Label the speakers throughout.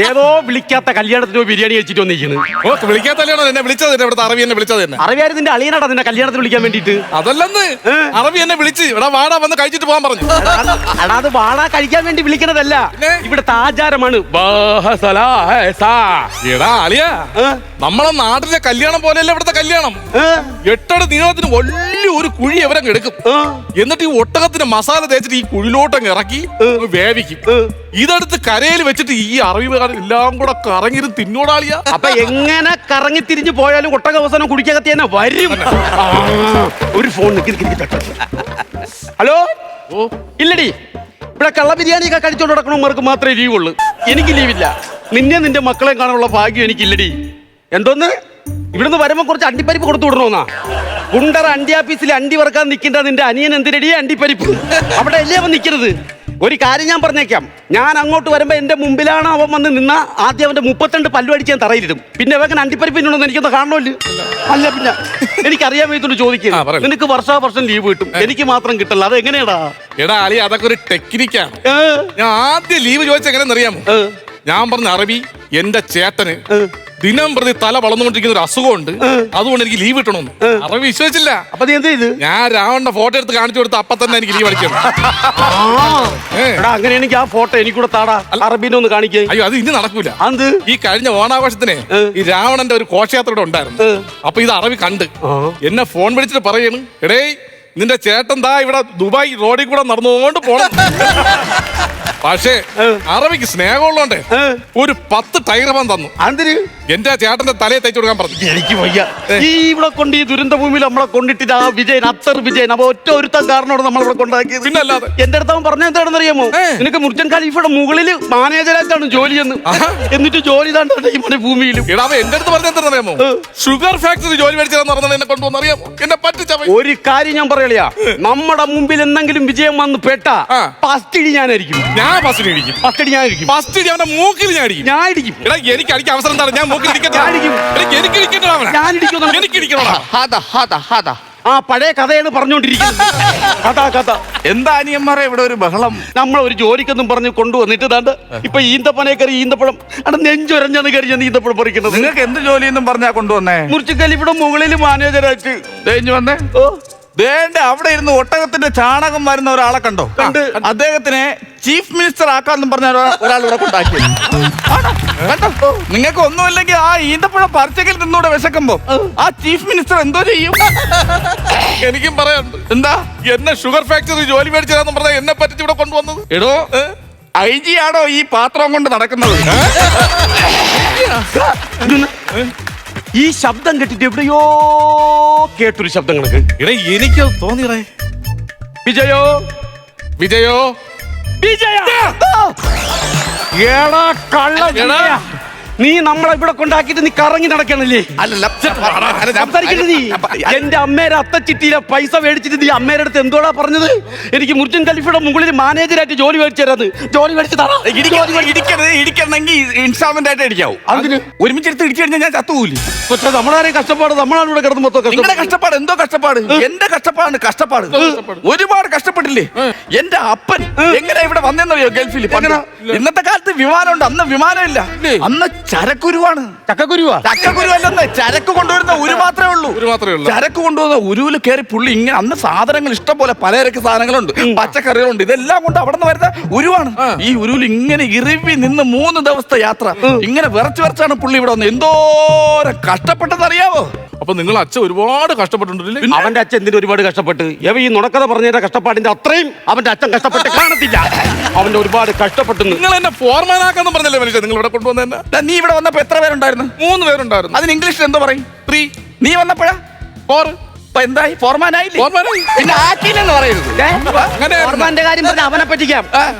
Speaker 1: ഏതോ വിളിക്കാത്ത കല്യാണത്തിനോ ബിരിയാണി കഴിച്ചിട്ട് വന്നിരിക്കുന്നു.
Speaker 2: ഓ, വിളിക്കാത്തല്ലേണോ എന്നെ വിളിച്ചത്? ഇവിടുത്തെ അറബി എന്നെ വിളിച്ചത് തന്നെ.
Speaker 1: അറിയാതെ നിന്റെ അളിയനാടാ നിന്നെ കല്യാണത്തിന് വിളിക്കാൻ വേണ്ടിട്ട്.
Speaker 2: അതല്ലെന്ന്, അറബി എന്നെ വിളിച്ച് ഇവിടെ വാടാ വന്ന് കഴിച്ചിട്ട് പോകാൻ പറഞ്ഞു.
Speaker 1: എടാ, അത് വാടാ കഴിക്കാൻ വേണ്ടി വിളിക്കണതല്ല, ഇവിടുത്തെ ആചാരമാണ്.
Speaker 2: എടാ അളിയാ, നമ്മളെ നാട്ടിലെ കല്യാണം പോലെയല്ല ഇവിടുത്തെ കല്യാണം. 8 അടി നീളത്തിന് വലിയ ഒരു കുഴി അവരങ്ങ് എടുക്കും. എന്നിട്ട് ഈ ഒട്ടകത്തിന് മസാല തേച്ചിട്ട് ഈ കുഴിലോട്ടങ്ങ് ഇറക്കി വേവിക്കും. ഇതെടുത്ത് കരയിൽ വെച്ചിട്ട് ഈ അറബികാരൻ എല്ലാം കൂടെ കറങ്ങിരും തിന്നോടാളിയാ.
Speaker 1: അപ്പൊ എങ്ങനെ കറങ്ങി തിരിഞ്ഞു പോയാലും ഒട്ടക അവസാനം കുടിക്കകത്ത് തന്നെ വരും. ഒരു ഫോൺ. ഹലോ, ഇല്ലടി, ഇവിടെ കള്ള ബിരിയാണിയൊക്കെ കഴിച്ചോണ്ട് നടക്കണവർക്ക് മാത്രമേ ലീവുള്ളൂ. എനിക്ക് ലീവില്ല. നിന്റെ മക്കളെ കാണാനുള്ള ഭാഗ്യം എനിക്കില്ലടി. എന്തോന്ന് ഇവിടുന്ന് വരുമ്പോ കുറച്ച് അണ്ടിപ്പരിപ്പ് കൊടുത്തു വിടണോന്നാ? കുണ്ടറ അണ്ടി ആഫീസിൽ അണ്ടി വറക്കാൻ നിൽക്കേണ്ട നിന്റെ അനിയൻ എന്തിനടി അണ്ടിപ്പരിപ്പ്? അവിടെ അല്ലേ അവൻ നിൽക്കുന്നത്? ഒരു കാര്യം ഞാൻ പറഞ്ഞേക്കാം, ഞാൻ അങ്ങോട്ട് വരുമ്പോ എന്റെ മുമ്പിലാണ് അവൻ വന്ന് നിന്ന ആദ്യം അവന്റെ 32 പല്ലു അടിച്ച് ഞാൻ തറയിലിടും. പിന്നെ അവൻ അണ്ടിപ്പരിപ്പിനുണ്ടെന്ന് എനിക്കൊന്ന് കാണണമല്ലോ. അല്ല പിന്നെ എനിക്കറിയാൻ വേണ്ടിട്ട് ചോദിക്കുക, നിനക്ക് വർഷാവർഷം ലീവ് കിട്ടും, എനിക്ക് മാത്രം കിട്ടില്ല. അത് എങ്ങനെയാടാ?
Speaker 2: എടാ അലി, അതൊക്കെ ഒരു ടെക്നിക്കാണ്. ഞാൻ ആദ്യം ലീവ് ചോദിച്ച എങ്ങനെയെന്ന് അറിയാമോ? ഞാൻ പറഞ്ഞ അറബി, എന്റെ ചേട്ടന് ദിനം പ്രതി തല വളർന്നുകൊണ്ടിരിക്കുന്ന ഒരു അസുഖമുണ്ട്, അതുകൊണ്ട് എനിക്ക് ലീവ് കിട്ടണമെന്ന്. അറബി വിശ്വസിച്ചില്ല.
Speaker 1: അപ്പൊ നീ എന്ത് ചെയ്ത്?
Speaker 2: ഞാൻ രാവണന്റെ ഫോട്ടോ എടുത്ത് കാണിച്ചു കൊടുത്ത് അപ്പൊ തന്നെ എനിക്ക് ലീവ് അടിക്കണം.
Speaker 1: അങ്ങനെയാണെങ്കിൽ ആ ഫോട്ടോ എനിക്കൂടെ താടാ, അറബീനെ ഒന്ന് കാണിക്കേ.
Speaker 2: അയ്യോ, അത് ഇനി നടക്കൂല.
Speaker 1: അത്
Speaker 2: ഈ കഴിഞ്ഞ ഓണാഘോഷത്തിന് ഈ രാവണന്റെ ഒരു ഘോഷയാത്ര ഇവിടെ ഉണ്ടായിരുന്നു. അപ്പൊ ഇത് അറബി കണ്ട് എന്നെ ഫോൺ വിളിച്ചിട്ട് പറയണ്, എടേ നിന്റെ ചേട്ടൻ ദാ ഇവിടെ ദുബായ് റോഡിൽ കൂടെ നടന്നുകൊണ്ട് പോണം. പക്ഷേ അറബിക്ക് സ്നേഹമുള്ളോണ്ട് ഒരു 10 ടൈർ അവൻ തന്നു.
Speaker 1: അതിന്
Speaker 2: എന്റെ ചേട്ടന്റെ തലയെ തയ്ച്ചു കൊടുക്കാൻ പറഞ്ഞു.
Speaker 1: എനിക്ക് വയ്യ. ഈ ഇവിടെ കൊണ്ട് ഈ ദുരന്ത ഭൂമിയിൽ നമ്മളെ കൊണ്ടിട്ട് ആ വിജയൻ, അത്തർ വിജയൻ, അപ്പൊ ഒറ്റ ഒരുത്തൻ കാരണമാണ് നമ്മളിവിടെ കൊണ്ടാക്കിയത്.
Speaker 2: പിന്നെ അല്ലാതെ
Speaker 1: എന്റെ അടുത്ത് അവൻ പറഞ്ഞ എന്താണെന്ന് അറിയാമോ? നിനക്ക് മുർജൻ ഖലീഫയുടെ മുകളിൽ മാനേജരായിട്ടാണ് ജോലി എന്ന്. എന്നിട്ട് ജോലി താണ്ടാണ് ഈ മണി ഭൂമിയിലും.
Speaker 2: എടാ, എന്റെ അടുത്ത് പറഞ്ഞ എന്താണെന്ന് അറിയാമോ? ഷുഗർ ഫാക്ടറി ജോലി മേടിച്ചതെന്ന് പറഞ്ഞാൽ എന്നെ കൊണ്ടുവന്ന് അറിയാമോ? എന്നെ പറ്റിച്ച
Speaker 1: ഒരു കാര്യം ഞാൻ പറയളിയാ, നമ്മുടെ മുമ്പിൽ എന്തെങ്കിലും വിജയം വന്ന് പെട്ട ഫസ്റ്റ് ഞാനായിരിക്കും.
Speaker 2: ഞാൻ ഫസ്റ്റ് ഇടിക്കും.
Speaker 1: ഫസ്റ്റ് ഞാനായിരിക്കും.
Speaker 2: ഫസ്റ്റ് അവന്റെ മൂക്കിൽ ഞാൻ ഇടിക്കും.
Speaker 1: ഞാൻ ഇടിക്കും.
Speaker 2: എടാ, എനിക്ക് അടിക്കാൻ അവസരം എന്താണ്? ഞാൻ മൂക്കിൽ ഇടിക്കട്ടെ.
Speaker 1: ആ പഴയ കഥയാണ് പറഞ്ഞുകൊണ്ടിരിക്കുന്നത്. കഥ
Speaker 3: എന്താ അനിയന്മാരെ ഇവിടെ ഒരു ബഹളം?
Speaker 1: നമ്മൾ ഒരു ജോലിക്കൊന്നും പറഞ്ഞ് കൊണ്ടുവന്നിട്ട് താണ്ട് ഇപ്പൊ ഈന്തപ്പനെ കയറി ഈന്തപ്പഴം അവിടെ നെഞ്ചൊരഞ്ഞാണ് കയറി ഞാൻ ഈന്തപ്പഴം പറിക്കുന്നത്.
Speaker 3: നിങ്ങൾക്ക് എന്ത് ജോലിയെന്നും പറഞ്ഞാ കൊണ്ടുവന്നേ?
Speaker 1: മുറിച്ചിക്കൽ ഇവിടെ മുകളിൽ മാനേജരായിട്ട്
Speaker 3: തേഞ്ഞു വന്നേ. ദേണ്ട അവിടെ ഇരുന്ന് ഒട്ടകത്തിന്റെ ചാണകം വരുന്ന ഒരാളെ കണ്ടോ? അദ്ദേഹത്തിനെ ചീഫ് മിനിസ്റ്റർ ആക്കാന്നും പറഞ്ഞ ഒരാൾ ഇവിടെ കൊണ്ടാക്കി. നിങ്ങൾക്ക് ഒന്നുമില്ലെങ്കിൽ ആ ഈന്തപ്പഴം പറിച്ചെങ്കിൽ നിന്നൂടെ വിശക്കുമ്പോ ആ ചീഫ് മിനിസ്റ്റർ എന്തോ ചെയ്യും?
Speaker 2: എനിക്കും പറയാനുണ്ട്.
Speaker 3: എന്താ?
Speaker 2: എന്നെ ഷുഗർ ഫാക്ടറി ജോലി മേടിച്ചതാന്ന് പറഞ്ഞാൽ എന്നെ പറ്റിച്ച് ഇവിടെ കൊണ്ടുവന്നത്.
Speaker 3: എടോ, IG ആണോ ഈ പാത്രം കൊണ്ട് നടക്കുന്നത്?
Speaker 1: ഈ ശബ്ദം കേട്ടിട്ട് എവിടെയോ കേട്ടൊരു ശബ്ദം കണക്ക്.
Speaker 2: എടാ, എനിക്ക് തോന്നിയടേ.
Speaker 1: വിജയോ,
Speaker 2: വിജയോ,
Speaker 1: വിജയ! എടാ കള്ള വിജയ, നീ നമ്മളെ ഇവിടെ കൊണ്ടാക്കിട്ട് നീ കറങ്ങി നടക്കണല്ലേ? നീ എന്റെ അമ്മേരെ അത്തച്ചിട്ടിയിലെ പൈസ മേടിച്ചിട്ട് നീ അമ്മേരെ അടുത്ത് എന്തോടാ പറഞ്ഞത്? എനിക്ക് മുർജിൻ ഖലീഫയുടെ മുകളിൽ മാനേജരായിട്ട് ജോലി മേടിച്ചു തരാത്. ജോലി മേടിച്ച്
Speaker 3: ഇടിക്കണമെങ്കിൽ ഇൻസ്റ്റാൾമെന്റ് ആയിട്ട് ഇടിക്കാവൂ. അതിന് ഒരുമിച്ച് എടുത്ത് ഇടിച്ചു കഴിഞ്ഞാൽ ഞാൻ ചത്തുപോയില്ലേ?
Speaker 1: പക്ഷെ നമ്മളാരെയും കഷ്ടപ്പാട്, നമ്മളാണ് ഇവിടെ കിടന്ന് മൊത്തം
Speaker 3: നിങ്ങളുടെ കഷ്ടപ്പാട്. എന്തോ കഷ്ടപ്പാട്? എന്റെ കഷ്ടപ്പാടാണ് കഷ്ടപ്പാട്. ഒരുപാട് കഷ്ടപ്പെട്ടില്ലേ? എന്റെ അപ്പൻ എങ്ങനെ ഇവിടെ വന്നെന്നറിയോ? ഗൾഫിൽ. ഇന്നത്തെ കാലത്ത് വിമാനമുണ്ട്, അന്ന് വിമാനമില്ല. അന്ന് ചരക്കുരുവാണ്. ചക്കക്കുരുവല്ലെന്ന്, ചരക്ക് കൊണ്ടുവരുന്ന ഉരു മാത്രമേ ഉള്ളൂ. ചരക്ക് കൊണ്ടുവന്ന ഉരുവിൽ കയറി പുള്ളി ഇങ്ങനെ, അന്ന് സാധനങ്ങൾ ഇഷ്ടം പോലെ പലചരക്ക് സാധനങ്ങളുണ്ട്, പച്ചക്കറികളുണ്ട്, ഇതെല്ലാം കൊണ്ട് അവിടെ നിന്ന് വരുന്ന ഉരുവാണ്. ഈ ഉരുവിൽ ഇങ്ങനെ ഇറിവി നിന്ന് 3 ദിവസത്തെ യാത്ര ഇങ്ങനെ വിറച്ചാണ് പുള്ളി ഇവിടെ വന്നത്. എന്തോരം കഷ്ടപ്പെട്ടെന്നറിയാവോ?
Speaker 2: അപ്പൊ നിങ്ങൾ അച്ഛൻ ഒരുപാട് കഷ്ടപ്പെട്ടിട്ടുണ്ടല്ലേ?
Speaker 1: അവന്റെ അച്ഛൻ എന്തിനും ഒരുപാട് കഷ്ടപ്പെട്ട്. ഈ നുണക്കഥ പറഞ്ഞ കഷ്ടപ്പാടിന്റെ അത്രയും അവന്റെ അച്ഛൻ കഷ്ടപ്പെട്ട് കാണത്തില്ല. അവന്റെ ഒരുപാട് കഷ്ടപ്പെട്ടു.
Speaker 2: നിങ്ങൾ എന്നെ ഫോർമാനാക്കാന്ന് പറഞ്ഞല്ലേ മനുഷ്യ? നിങ്ങൾ ഇവിടെ കൊണ്ടുവന്നെ.
Speaker 3: നീ ഇവിടെ വന്നപ്പോ എത്ര പേരുണ്ടായിരുന്നു?
Speaker 2: 3 പേരുണ്ടായിരുന്നു.
Speaker 3: അതിന് ഇംഗ്ലീഷിൽ എന്തോ പറയും?
Speaker 2: 3.
Speaker 3: നീ വന്നപ്പോഴാ
Speaker 2: 4.
Speaker 3: എന്തായി? ഫോർമാനായില്ലേ? പിന്നെ ആക്കിയില്ലെന്ന് പറയരുത്.
Speaker 1: ഫോർമാന്റെ കാര്യം പറഞ്ഞ അവനെ പറ്റിക്കാം.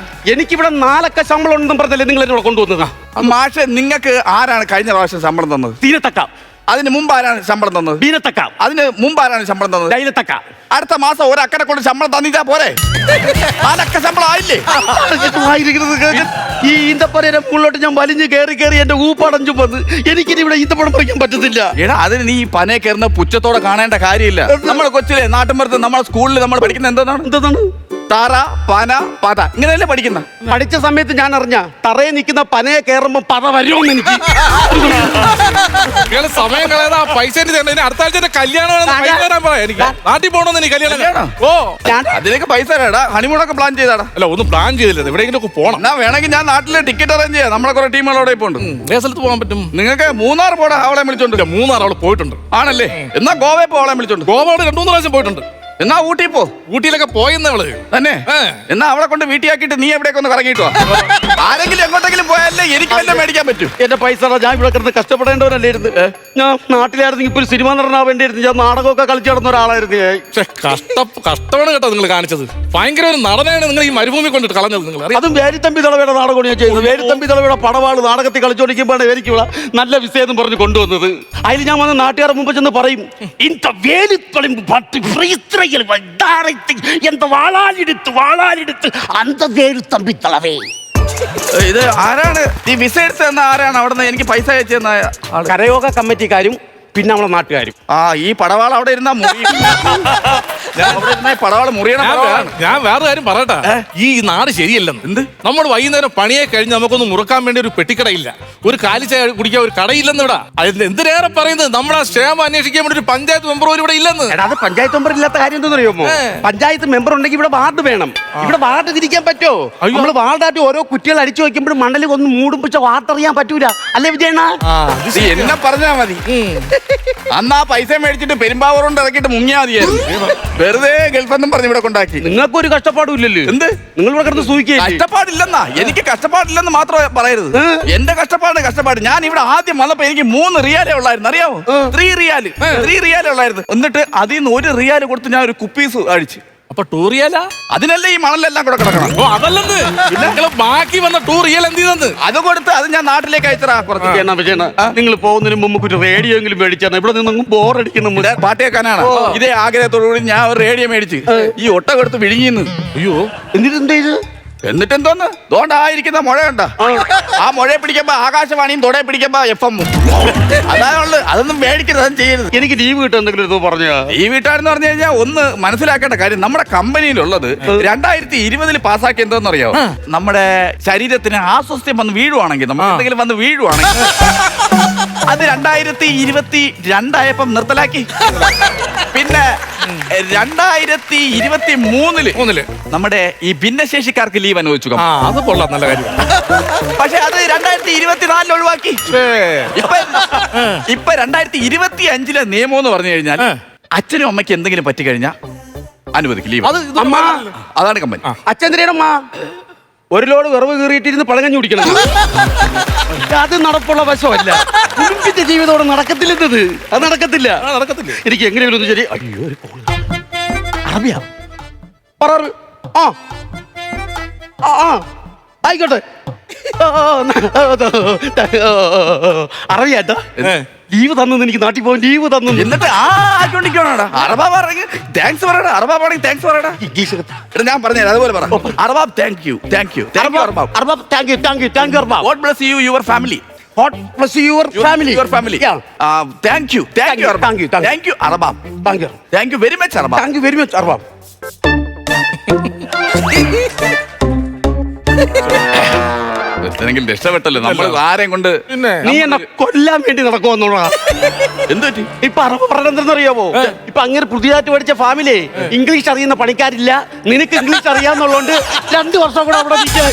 Speaker 1: എനിക്കിവിടെ 4 അക്ക ശമ്പളം ഉണ്ടെന്നും പറഞ്ഞല്ലേ നിങ്ങൾ എന്നോട് കൊണ്ടുവന്നത്?
Speaker 3: മാഷെ, നിങ്ങൾക്ക് ആരാണ് കഴിഞ്ഞ പ്രാവശ്യം ശമ്പളം തന്നത്?
Speaker 1: തീരത്തക്ക.
Speaker 3: അതിന് മുമ്പ് ആരാണ് ശമ്പളം തന്നത്?
Speaker 1: ബീനത്തക്ക.
Speaker 3: അതിന് മുമ്പ് ആരാണ് ശമ്പളം തന്നത്?
Speaker 1: ഡൈനത്തക്ക.
Speaker 3: അടുത്ത മാസം ഒരക്കനെ കൊണ്ട് ശമ്പളം തന്നിട്ടാ പോരെ? 4 അക്ക ശമ്പളം ആയില്ലേ?
Speaker 1: ഈ ഈന്തപ്പനയുടെ മുകളിലോട്ട് ഞാൻ വലിഞ്ഞ് കയറി എന്റെ ഊപ്പടഞ്ചും വന്ന് എനിക്കിനി ഇവിടെ ഈന്തപ്പഴം പറിക്കാൻ പറ്റത്തില്ല.
Speaker 3: എടാ, അതിന് നീ ഈ പനയെ കയറുന്ന പുച്ഛത്തോടെ കാണേണ്ട കാര്യമില്ല. നമ്മളെ കൊച്ചിലെ നാട്ടിൻപുറത്ത് നമ്മളെ സ്കൂളിൽ നമ്മൾ പഠിക്കുന്ന എന്താണ്? ടാറ പന പത ഇങ്ങനെയല്ലേ പഠിക്കുന്ന?
Speaker 1: പഠിച്ച സമയത്ത് ഞാൻ അറിഞ്ഞ തറയെ നിൽക്കുന്ന പനയെ കയറുമ്പോ പത വരുമെന്ന് എനിക്ക്.
Speaker 2: ഇയാള് സമയം കളയാതെ ആ പൈസ എനിക്ക് തരണം. ഇനി അടുത്ത ആഴ്ച എന്റെ കല്യാണമാണെന്ന് പൈസ തരാൻ പറ. എനിക്ക് നാട്ടിൽ പോകണമെന്ന് എനിക്ക് കല്യാണം. ഓ
Speaker 3: അതിലേക്ക് പൈസ തരാടാ. ഹണിമൂണൊക്കെ പ്ലാൻ ചെയ്താടാ.
Speaker 2: അല്ല ഒന്നും പ്ലാൻ ചെയ്തില്ല. എവിടെയെങ്കിലും ഒക്കെ പോണം.
Speaker 3: എന്നാ വേണമെങ്കിൽ ഞാൻ നാട്ടിലെ ടിക്കറ്റ് അറേഞ്ച് ചെയ്യാം. നമ്മളെ കുറെ ടീമുകളോടെ ഇപ്പൊ ഉണ്ട്.
Speaker 2: ഏത് സ്ഥലത്ത് പോകാൻ പറ്റും?
Speaker 3: നിങ്ങൾക്ക് മൂന്നാർ പോടാ. അവളെ വിളിച്ചോണ്ട്.
Speaker 2: മൂന്നാർ അവള് പോയിട്ടുണ്ട്.
Speaker 3: ആണല്ലേ? എന്നാ ഗോവയിൽ പോ. അവളെ വിളിച്ചോണ്ട്.
Speaker 2: ഗോവ അവിടെ 2-3 പ്രാവശ്യം പോയിട്ടുണ്ട്.
Speaker 3: എന്നാ ഊട്ടി പോ.
Speaker 2: ഊട്ടിയിലൊക്കെ പോയെന്ന് അവള്
Speaker 3: തന്നെ.
Speaker 2: ഏ.
Speaker 3: എന്നാ അവളെ കൊണ്ട് വീട്ടിയാക്കിയിട്ട് നീ എവിടേക്ക് ഒന്ന് കറങ്ങിട്ടോ. ആരെങ്കിലും എങ്ങോട്ടെങ്കിലും പോയാലേ എനിക്ക് വല്ല മേടിക്കാൻ പറ്റും.
Speaker 1: എന്റെ പൈസ ഞാൻ ഇവിടെ കിടന്ന് കഷ്ടപ്പെടേണ്ടവരല്ലായിരുന്നു. ഞാൻ നാട്ടിലായിരുന്നു ഇപ്പൊ ഒരു സിനിമ നടനാവേണ്ടിയിരുന്നു. ഞാൻ നാടകമൊക്കെ കളിച്ചു നടന്ന ഒരാളായിരുന്നു.
Speaker 2: കഷ്ടമാണ് കേട്ടോ നിങ്ങൾ കാണിച്ചത്. ഭയങ്കര ഒരു നടനാണ് നിങ്ങൾ ഈ മരുഭൂമി കൊണ്ടിട്ട് കളഞ്ഞത്. നിങ്ങൾ അറിയാം.
Speaker 1: അതും വേരിത്തമ്പി തളവയുടെ നാടകമാണ് ഞാൻ ചെയ്യുന്നത്. വേരിത്തമ്പി തളവയുടെ പടവാള് നാടകത്തിൽ കളിച്ചോണ്ടിരിക്കുമ്പോഴാണ് എനിക്ക് ഇവിടെ നല്ല വിസയെന്ന് പറഞ്ഞ് കൊണ്ടുവന്നത്. അതിൽ ഞാൻ വന്ന് നാട്ടുകാരെ മുമ്പ് ചെന്ന് പറയും, இந்த வேலித்தொழிம்பு பட்டு ஃப்ரீஸ்திரையில் வந்தாரைத்து எந்த வாளாலெடுத்து அந்த வேறு தம்பி தளவே.
Speaker 3: ഇത് ആരാണ് ഈ വിസ എടുത്ത് തന്ന? ആരാണ് അവിടെ എനിക്ക് പൈസ അയച്ചു തന്ന ആള്?
Speaker 1: കരയോഗ കമ്മിറ്റിക്കാരും പിന്നെ നമ്മളെ നാട്ടുകാരും.
Speaker 3: ആ ഈ പടവാൾ അവിടെ ഇരുന്നാ പടവാള് മുറിയണം.
Speaker 2: ഞാൻ വേറെ കാര്യം പറയട്ടെ. ഈ നാട് ശരിയല്ലെന്ന്. എന്ത്? നമ്മൾ വൈകുന്നേരം പണിയെ കഴിഞ്ഞ് നമുക്കൊന്ന് മുറുക്കാൻ വേണ്ടി ഒരു പെട്ടിക്കടയില്ല, ഒരു കാലിച്ചായ കുടിക്കാൻ ഒരു കടയില്ലെന്ന് ഇവിടെ. എന്തിനേറെ പറയുന്നത് നമ്മുടെ ക്ഷേമം അന്വേഷിക്കാൻ വേണ്ടി ഒരു പഞ്ചായത്ത് മെമ്പർ പോലും ഇവിടെ ഇല്ലെന്ന്.
Speaker 1: എടാ അത് പഞ്ചായത്ത് മെമ്പർ ഇല്ലാത്ത കാര്യം എന്താണെന്ന് അറിയുമോ? പഞ്ചായത്ത് മെമ്പർ ഉണ്ടെങ്കിൽ ഇവിടെ വാർഡ് വേണം. ഇവിടെ വാർഡ് തിരിക്കാൻ പറ്റോ? നമ്മൾ വാർഡായിട്ട് ഓരോ കുറ്റികൾ അടിച്ചു വെക്കുമ്പോഴും മണ്ഡലിൽ ഒന്ന് മൂടുമ്പിച്ച വാർഡ് അറിയാൻ പറ്റൂല. അല്ലേ വിജയണ്ണ?
Speaker 3: എന്നെ പറഞ്ഞാ മതി. അന്ന് ആ പൈസ മേടിച്ചിട്ട് പെരുമ്പാവൂർ കൊണ്ട് ഇറക്കിയിട്ട് മുങ്ങിയാ മതിയായിരുന്നു. വെറുതെ ഗൾഫെന്നും പറഞ്ഞ് ഇവിടെ കൊണ്ടാക്കി.
Speaker 1: നിങ്ങൾക്കൊരു കഷ്ടപ്പാടും ഇല്ലല്ലോ.
Speaker 3: എന്ത്?
Speaker 1: നിങ്ങൾ ഇവിടെ കിടന്ന് സൂഹിക്കുക.
Speaker 3: കഷ്ടപ്പാടില്ലെന്നാ. എനിക്ക് കഷ്ടപ്പാടില്ലെന്ന് മാത്രമേ പറയരുത്. എന്റെ കഷ്ടപ്പാട്. ഞാൻ ഇവിടെ ആദ്യം വന്നപ്പോ എനിക്ക് 3 റിയാലേ ഉള്ളായിരുന്നു. അറിയാമോ? 3 റിയാലേ ഉള്ളായിരുന്നു. എന്നിട്ട് അതിൽ നിന്ന് 1 റിയാല് കൊടുത്ത് ഞാൻ ഒരു കുപ്പീസ് അടിച്ചു.
Speaker 2: അപ്പൊ ടൂറിയല്ല
Speaker 3: അതിനല്ലേ ഈ മണലെല്ലാം കൂടെ കിടക്കണം.
Speaker 2: ഓ അതല്ലെന്ന്. നിങ്ങൾ ബാക്കി വന്ന ടൂറിയൽ എന്ത് ചെയ്തെന്ന്?
Speaker 3: അത് കൊടുത്ത് അത് ഞാൻ നാട്ടിലേക്ക് അയച്ചറാ. കുറച്ച്
Speaker 1: നിങ്ങൾ പോകുന്നതിന് മുമ്പ് ഒരു റേഡിയോ എങ്കിലും മേടിച്ചാൽ ഇവിടെ നിന്നും ബോറടിക്കുന്നു.
Speaker 3: പാട്ട് കേൾക്കാനാണ് ഇതേ ആഗ്രഹത്തോടുകൂടി ഞാൻ ഒരു റേഡിയോ മേടിച്ച് ഈ ഒട്ട കൊടുത്ത് വിഴുങ്ങിന്ന്.
Speaker 2: അയ്യോ
Speaker 1: എന്നിട്ട് എന്താ ഇത്?
Speaker 3: എന്നിട്ട് എന്തോന്ന് തോണ്ടായിരിക്കുന്ന മുഴ കണ്ട? ആ മുഴയെ പിടിക്കുമ്പോ ആകാശവാണിയും തൊടയെ പിടിക്കുമ്പോ FM. അതാണുള്ളത്. അതൊന്നും മേടിക്കരുത്, അതൊന്നും ചെയ്യരുത്.
Speaker 1: എനിക്ക് ലീവ് കിട്ടും എന്തെങ്കിലും പറഞ്ഞ
Speaker 3: ഈ വീട്ടാരെന്ന് പറഞ്ഞു കഴിഞ്ഞാൽ ഒന്ന് മനസ്സിലാക്കേണ്ട കാര്യം, നമ്മുടെ കമ്പനിയിലുള്ളത് 2020 പാസ്സാക്കി എന്തോന്ന് അറിയാമോ? നമ്മുടെ ശരീരത്തിന് ആസ്വസ്ഥ്യം വന്ന് വീഴുവാണെങ്കിൽ, നമുക്ക് എന്തെങ്കിലും വന്ന് വീഴുവാണെങ്കിൽ അത് 2022 ആയപ്പം നിർത്തലാക്കി. പിന്നെ 2023 നമ്മുടെ ഈ ഭിന്നശേഷിക്കാർക്ക് ലീവ് അനുവദിച്ചു.
Speaker 2: അത് കൊള്ളാം, നല്ല കാര്യം.
Speaker 3: പക്ഷെ അത് 2024 ഒഴിവാക്കി. ഇപ്പൊ 2025 നിയമം എന്ന് പറഞ്ഞു കഴിഞ്ഞാൽ അച്ഛനും അമ്മയ്ക്ക് എന്തെങ്കിലും പറ്റിക്കഴിഞ്ഞാൽ അനുവദിക്കും ലീവ്. അതാണ് കമ്പനി.
Speaker 1: അച്ഛൻ ഒരു ലോഡ് വിറവ് കീറിയിട്ടിരുന്ന് പഴങ്ങഞ്ഞു കുടിക്കണം. അത് നടപ്പുള്ള വശമല്ല. കുടുംബത്തിന്റെ ജീവിതത്തോടെ നടക്കത്തില്ലെന്നത്. അത് നടക്കത്തില്ല. എനിക്ക് എങ്ങനെയൊന്നും ശരി. അയ്യോ ഒരു കോൾ. അറബിയാ പറ. ആയിക്കോട്ടെ. അറിയാട്ടോ ലീവ് തന്നു. എനിക്ക് നാട്ടിൽ പോകാൻ ലീവ് തന്നു.
Speaker 3: എന്നിട്ട് ആക്കിക്കൊണ്ടിരിക്കണോടാ. അറബാ പറയണ താങ്ക്സ് പറയടാ. അറബാ പറയണെങ്കിൽ താങ്ക്സ് പറയടാ.
Speaker 1: ഇംഗ്ലീഷ്
Speaker 3: ഞാൻ പറഞ്ഞുതരാം, അതുപോലെ പറ. അറബാബ് thank you. God bless you, your family.
Speaker 1: God bless your family.
Speaker 3: Your family. Thank you. Arabab. Thank you very much, Arabab.
Speaker 1: Thank you very much, Arabab.
Speaker 3: രക്ഷപ്പെട്ടല്ലോ നമ്മൾ. ആരെയും കൊണ്ട്
Speaker 1: നീ എന്നെ കൊല്ലാൻ വേണ്ടി നടക്കുമെന്നുള്ള
Speaker 3: എന്ത് പറ്റി?
Speaker 1: ഇപ്പൊ അറബ് പറഞ്ഞെന്തെന്നറിയാമോ? ഇപ്പൊ അങ്ങനെ പുതിയതായിട്ട് പഠിച്ച ഫാമിലി ഇംഗ്ലീഷ് അറിയുന്ന പണിക്കാരില്ല. നിനക്ക് ഇംഗ്ലീഷ് അറിയാന്നുള്ളതുകൊണ്ട് 2 വർഷം കൂടെ അവിടെ നിൽക്കുക.